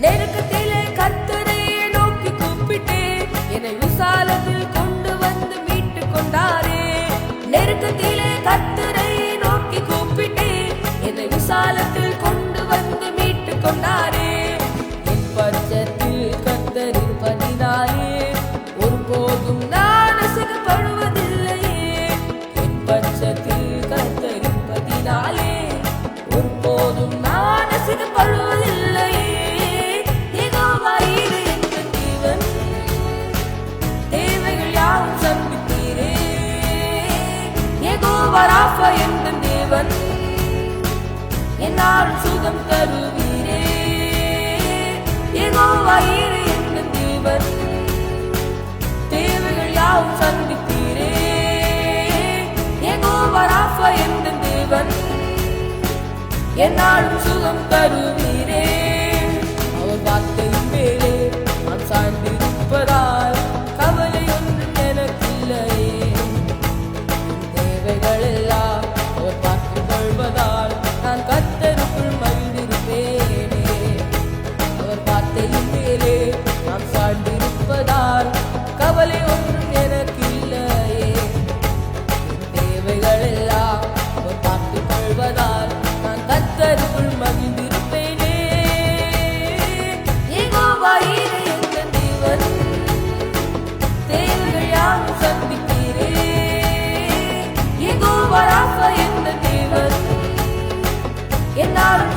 நெருக்கத்திலே கர்த்தரை நோக்கி கூப்பிட்டேன், என்னை விசாலத்தில் கொண்டு வந்து மீட்டு கொண்டாரே. நெருக்கத்திலே கர்த்தரை நோக்கி கூப்பிட்டேன், என்னை விசாலத்தில் கொண்டு வந்து மீட்டு கொண்டாரே. என் பட்சத்தில் கர்த்தர் இருப்பதினாலே ஒருபோதும் நான் அசைக்கப்படுவதில்லையே. என் பட்சத்தில் கர்த்தர் இருப்பதினாலே ஒருபோதும் நான் அசைக்கப்படுவதில்லையே. யெகோவா ஈரே என் தேவன், தேவைகள் யாவும் சந்தித்தீரே. யெகோவா ராஃபா என் தேவன், என்னாலும் சுகம் தருவீரே. யெகோவா ஈரே என் தேவன், தேவைகள் யாவும் சந்தித்தீரே. யெகோவா ராஃபா என் தேவன், என்னாலும் சுகம் தருவீரே. அவர் வார்த்தையின் மேலே நான் சார்ந்திருப்பதால் கவலை ஒன்றும் எனக்கில்லையே. தேவைகள் எல்லாம் அவர் பார்த்துக் கொள்வதால் நான் கர்த்தருக்குள் மகிழ்ந்திருப்பேனே. அவர் வார்த்தையின் மேலே நான் சார்ந்திருப்பதால் கவலை ஒன்றும் எனக்கில்லையே. தேவைகள் எல்லாம் அவர் பார்த்துக் கொள்வதால் நான் கர்த்தருக்குள் மகிழ்ந்திருப்பேனே. யெகோவா ஈரே என் தேவன், தேவைகள் யாவும் சந்தித்தீரே. யெகோவா ராஃபா என் தேவன், என்னாலும்